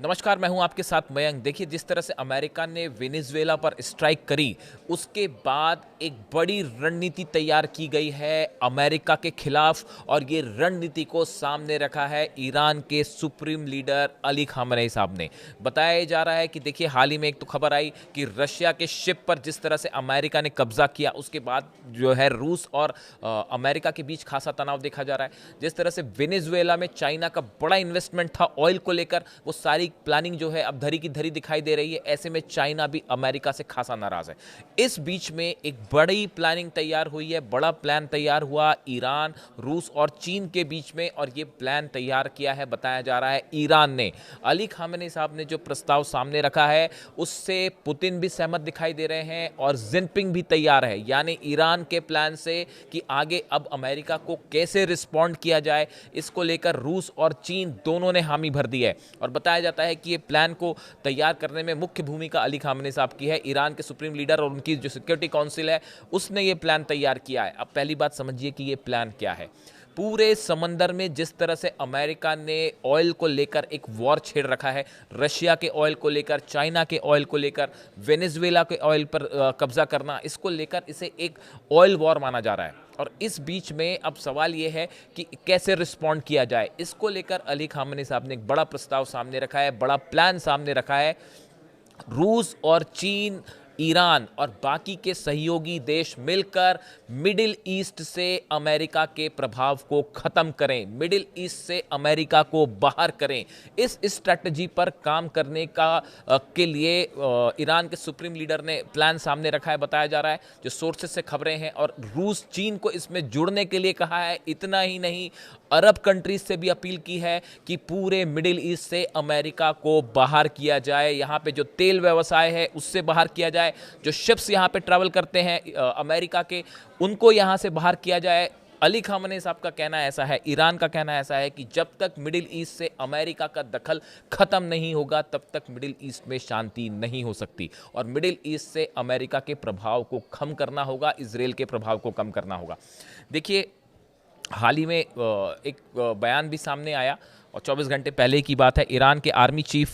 नमस्कार, मैं हूं आपके साथ मयंक। देखिए, जिस तरह से अमेरिका ने वेनेजुएला पर स्ट्राइक करी, उसके बाद एक बड़ी रणनीति तैयार की गई है अमेरिका के खिलाफ, और ये रणनीति को सामने रखा है ईरान के सुप्रीम लीडर अली खामेनेई साहब ने। बताया जा रहा है कि देखिए, हाल ही में एक तो खबर आई कि रशिया के शिप पर जिस तरह से अमेरिका ने कब्जा किया, उसके बाद जो है रूस और अमेरिका के बीच खासा तनाव देखा जा रहा है। जिस तरह से वेनेजुएला में चाइना का बड़ा इन्वेस्टमेंट था ऑयल को लेकर, वो सारी प्लानिंग जो है अब धरी की धरी दिखाई दे रही है। ऐसे में चाइना भी अमेरिका से खासा नाराज है। इस बीच में एक बड़ी प्लानिंग तैयार हुई है, बड़ा प्लान तैयार हुआ ईरान, रूस और चीन के बीच में, और ये प्लान तैयार किया है, बताया जा रहा है, ईरान ने। अली खामेनेई साहब ने जो प्रस्ताव सामने रखा है, उससे पुतिन भी सहमत दिखाई दे रहे हैं और जिनपिंग भी तैयार है। यानी ईरान के प्लान से कि आगे अब अमेरिका को कैसे रिस्पॉन्ड किया जाए, इसको लेकर रूस और चीन दोनों ने हामी भर दी है। और बताया जाता है कि ये प्लान को तैयार करने में मुख्य भूमिका अली खामेनेई साहब की है। ईरान के सुप्रीम लीडर और उनकी जो सिक्योरिटी काउंसिल है, उसने ये प्लान तैयार किया है। अब पहली बात समझिए कि ये प्लान क्या है। पूरे समंदर में जिस तरह से अमेरिका ने ऑयल को लेकर एक वॉर छेड़ रखा है, रशिया के ऑयल को लेकर, चाइना के ऑयल को लेकर, वेनेजुएला के ऑयल पर कब्जा करना, इसको लेकर इसे एक ऑयल वॉर माना जा रहा है। और इस बीच में अब सवाल यह है कि कैसे रिस्पॉन्ड किया जाए। इसको लेकर अली खामेनेई साहब ने एक बड़ा प्रस्ताव सामने रखा है, बड़ा प्लान सामने रखा है। रूस और चीन, ईरान और बाकी के सहयोगी देश मिलकर मिडिल ईस्ट से अमेरिका के प्रभाव को खत्म करें, मिडिल ईस्ट से अमेरिका को बाहर करें। इस स्ट्रैटेजी पर काम करने के लिए ईरान के सुप्रीम लीडर ने प्लान सामने रखा है, बताया जा रहा है, जो सोर्सेस से खबरें हैं। और रूस चीन को इसमें जुड़ने के लिए कहा है। इतना ही नहीं, अरब कंट्रीज से भी अपील की है कि पूरे मिडिल ईस्ट से अमेरिका को बाहर किया जाए। यहाँ पे जो तेल व्यवसाय है उससे बाहर किया जाए, जो शिप्स यहाँ पे ट्रैवल करते हैं अमेरिका के, उनको यहाँ से बाहर किया जाए। अली खामेनेई साहब का कहना ऐसा है, ईरान का कहना ऐसा है कि जब तक मिडिल ईस्ट से अमेरिका का दखल खत्म नहीं होगा, तब तक मिडिल ईस्ट में शांति नहीं हो सकती। और मिडिल ईस्ट से अमेरिका के प्रभाव को कम करना होगा, इजराइल के प्रभाव को कम करना होगा। देखिए, हाल ही में एक बयान भी सामने आया, और 24 घंटे पहले की बात है। ईरान के आर्मी चीफ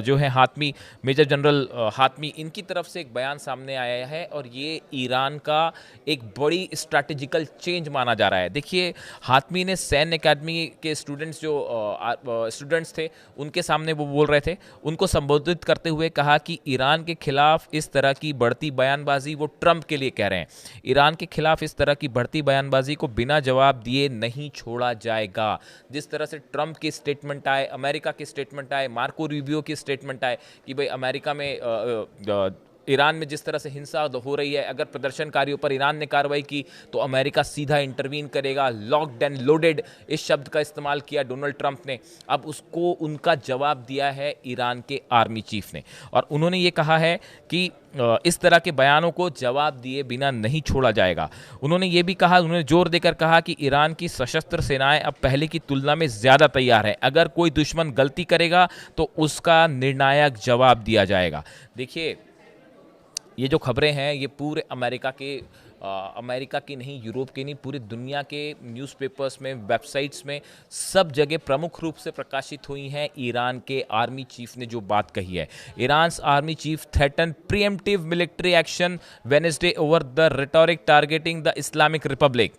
जो है हातमी, मेजर जनरल हातमी, इनकी तरफ से एक बयान सामने आया है, और ये ईरान का एक बड़ी स्ट्रैटेजिकल चेंज माना जा रहा है। देखिए, हातमी ने सैन्य अकेडमी के स्टूडेंट्स जो स्टूडेंट्स थे, उनके सामने वो बोल रहे थे, उनको संबोधित करते हुए कहा कि ईरान के खिलाफ इस तरह की बढ़ती बयानबाजी वो ट्रंप के लिए कह रहे हैं। ईरान के खिलाफ इस तरह की बढ़ती बयानबाजी को बिना जवाब दिए नहीं छोड़ा जाएगा। जिस तरह से ट्रंप की स्टेटमेंट आए, अमेरिका की स्टेटमेंट आए, मार्को रूबियो की स्टेटमेंट आए कि भाई अमेरिका में ईरान में जिस तरह से हिंसा हो रही है, अगर प्रदर्शनकारियों पर ईरान ने कार्रवाई की तो अमेरिका सीधा इंटरवीन करेगा। लॉक्ड एंड लोडेड इस शब्द का इस्तेमाल किया डोनाल्ड ट्रंप ने। अब उसको उनका जवाब दिया है ईरान के आर्मी चीफ ने, और उन्होंने ये कहा है कि इस तरह के बयानों को जवाब दिए बिना नहीं छोड़ा जाएगा। उन्होंने ये भी कहा, उन्होंने जोर देकर कहा कि ईरान की सशस्त्र सेनाएं अब पहले की तुलना में ज़्यादा तैयार है। अगर कोई दुश्मन गलती करेगा तो उसका निर्णायक जवाब दिया जाएगा। देखिए, ये जो खबरें हैं, ये पूरे अमेरिका की नहीं, यूरोप की नहीं, पूरी दुनिया के न्यूज़पेपर्स में, वेबसाइट्स में, सब जगह प्रमुख रूप से प्रकाशित हुई हैं। ईरान के आर्मी चीफ ने जो बात कही है, Iran army chief threaten pre-emptive military action Wednesday over the rhetoric targeting the Islamic Republic.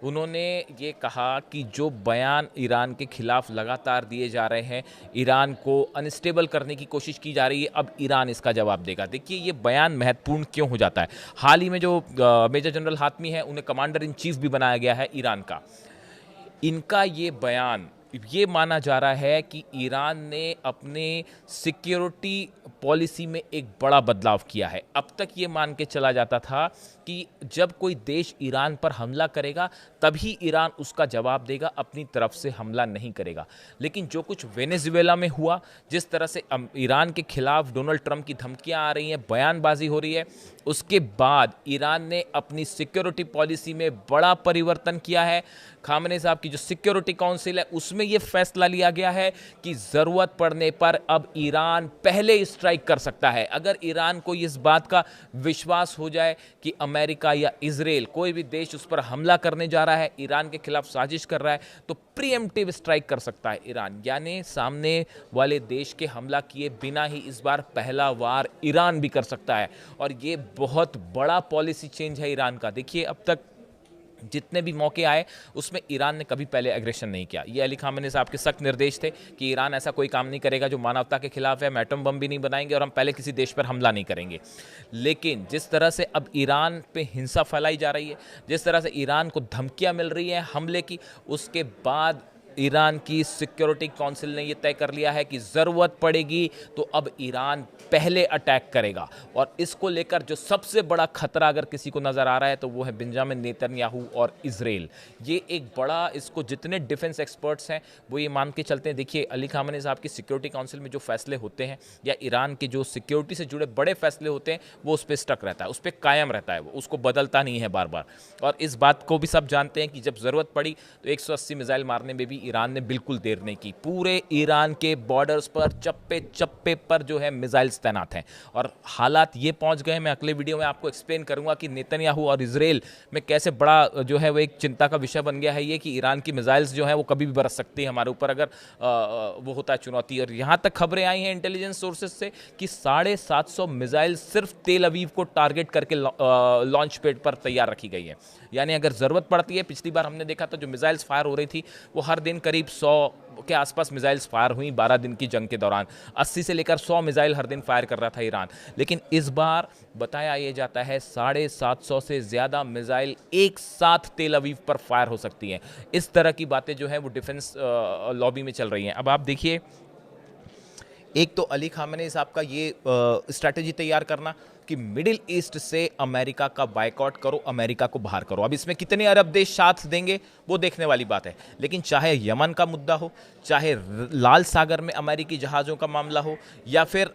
उन्होंने ये कहा कि जो बयान ईरान के खिलाफ लगातार दिए जा रहे हैं, ईरान को अनस्टेबल करने की कोशिश की जा रही है, अब ईरान इसका जवाब देगा। देखिए, ये बयान महत्वपूर्ण क्यों हो जाता है। हाल ही में जो मेजर जनरल हातमी है, उन्हें कमांडर इन चीफ भी बनाया गया है ईरान का। इनका ये बयान, ये माना जा रहा है कि ईरान ने अपने सिक्योरिटी पॉलिसी में एक बड़ा बदलाव किया है। अब तक ये मान के चला जाता था कि जब कोई देश ईरान पर हमला करेगा तभी ईरान उसका जवाब देगा, अपनी तरफ से हमला नहीं करेगा। लेकिन जो कुछ वेनेजुएला में हुआ, जिस तरह से ईरान के खिलाफ डोनाल्ड ट्रंप की धमकियां आ रही हैं, बयानबाजी हो रही है, उसके बाद ईरान ने अपनी सिक्योरिटी पॉलिसी में बड़ा परिवर्तन किया है। खामेनेई साहब की जो सिक्योरिटी काउंसिल है, उसमें यह फैसला लिया गया है कि ज़रूरत पड़ने पर अब ईरान पहले स्ट्राइक स्ट्राइक कर सकता है। अगर ईरान को इस बात का विश्वास हो जाए कि अमेरिका या इजराइल कोई भी देश उस पर हमला करने जा रहा है, ईरान के खिलाफ साजिश कर रहा है, तो प्रीएम्प्टिव स्ट्राइक कर सकता है ईरान, यानी सामने वाले देश के हमला किए बिना ही इस बार पहला वार ईरान भी कर सकता है। और ये बहुत बड़ा पॉलिसी चेंज है ईरान का। देखिए, अब तक जितने भी मौके आए उसमें ईरान ने कभी पहले एग्रेशन नहीं किया। ये अली खामेनी साहब के सख्त निर्देश थे कि ईरान ऐसा कोई काम नहीं करेगा जो मानवता के खिलाफ है, हम एटम बम भी नहीं बनाएंगे और हम पहले किसी देश पर हमला नहीं करेंगे। लेकिन जिस तरह से अब ईरान पे हिंसा फैलाई जा रही है, जिस तरह से ईरान को धमकियां मिल रही हैं हमले की, उसके बाद ईरान की सिक्योरिटी काउंसिल ने यह तय कर लिया है कि ज़रूरत पड़ेगी तो अब ईरान पहले अटैक करेगा। और इसको लेकर जो सबसे बड़ा खतरा अगर किसी को नज़र आ रहा है तो वो है बेंजामिन नेतन्याहू और इजराइल। ये एक बड़ा, इसको जितने डिफेंस एक्सपर्ट्स हैं वो ये मान के चलते हैं। देखिए, अली खामेनी साहब की सिक्योरिटी काउंसिल में जो फैसले होते हैं या ईरान के जो सिक्योरिटी से जुड़े बड़े फैसले होते हैं वो उस पर स्टक रहता है, उस पर कायम रहता है, वो उसको बदलता नहीं है बार बार। और इस बात को भी सब जानते हैं कि जब ज़रूरत पड़ी तो 180 मिसाइल मारने में भी ईरान ने बिल्कुल देर नहीं की। पूरे ईरान के बॉर्डर्स पर चप्पे चप्पे पर जो है मिसाइल्स तैनात हैं। और हालात ये पहुंच गए, मैं अगले वीडियो में आपको एक्सप्लेन करूंगा कि नेतन्याहू और इजराइल में कैसे बड़ा जो है वो एक चिंता का विषय बन गया है ये कि ईरान की मिसाइल्स जो है वो कभी भी बरस सकती है हमारे ऊपर अगर वो होता है चुनौती। और यहाँ तक खबरें आई हैं इंटेलिजेंस सोर्सेज से कि 750 मिसाइल सिर्फ तेल अवीव को टारगेट करके लॉन्च पैड पर तैयार रखी गई है। यानी अगर ज़रूरत पड़ती है, पिछली बार हमने देखा था जो मिसाइल्स फायर हो रही थी वो हर दिन करीब 100 के आसपास मिसाइल्स फायर हुई 12 दिन की जंग के दौरान। 80 से लेकर 100 मिसाइल हर दिन फायर कर रहा था ईरान। लेकिन इस बार बताया ये जाता है 750 से ज़्यादा मिसाइल एक साथ तेल अवीव पर फायर हो सकती हैं। इस तरह की बातें जो है वो डिफेंस लॉबी में चल रही हैं। अब आप देखिए, एक तो अली खामेनी साहब का ये स्ट्रैटेजी तैयार करना कि मिडिल ईस्ट से अमेरिका का बायकॉट करो, अमेरिका को बाहर करो। अब इसमें कितने अरब देश साथ देंगे वो देखने वाली बात है। लेकिन चाहे यमन का मुद्दा हो, चाहे लाल सागर में अमेरिकी जहाज़ों का मामला हो, या फिर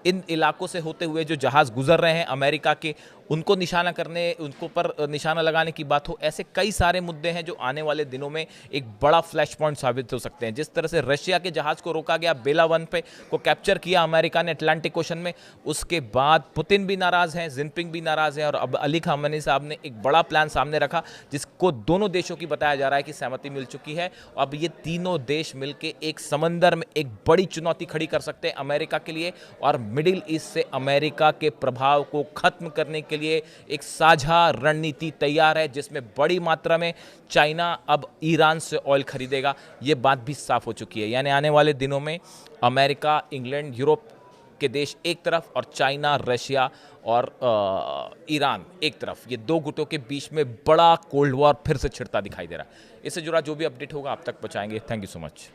इन इलाकों से होते हुए जो जहाज़ गुजर रहे हैं अमेरिका के, उनको निशाना करने, उनको पर निशाना लगाने की बात हो, ऐसे कई सारे मुद्दे हैं जो आने वाले दिनों में एक बड़ा फ्लैश पॉइंट साबित हो सकते हैं। जिस तरह से रशिया के जहाज़ को रोका गया, बेला वन पे को कैप्चर किया अमेरिका ने अटलांटिक ओशन में, उसके बाद पुतिन भी नाराज़ हैं, जिनपिंग भी नाराज़ हैं, और अब अली खामेनी साहब ने एक बड़ा प्लान सामने रखा जिसको दोनों देशों की बताया जा रहा है कि सहमति मिल चुकी है। अब ये तीनों देश मिलकर एक समंदर में एक बड़ी चुनौती खड़ी कर सकते हैं अमेरिका के लिए, और मिडिल ईस्ट से अमेरिका के प्रभाव को खत्म करने के लिए एक साझा रणनीति तैयार है जिसमें बड़ी मात्रा में चाइना अब ईरान से ऑयल खरीदेगा। ये बात भी साफ हो चुकी है। यानी आने वाले दिनों में अमेरिका, इंग्लैंड, यूरोप के देश एक तरफ और चाइना, रशिया और ईरान एक तरफ, ये दो गुटों के बीच में बड़ा कोल्ड वॉर फिर से छिड़ता दिखाई दे रहा है। इससे जुड़ा जो भी अपडेट होगा आप तक पहुंचाएंगे। Thank you so much.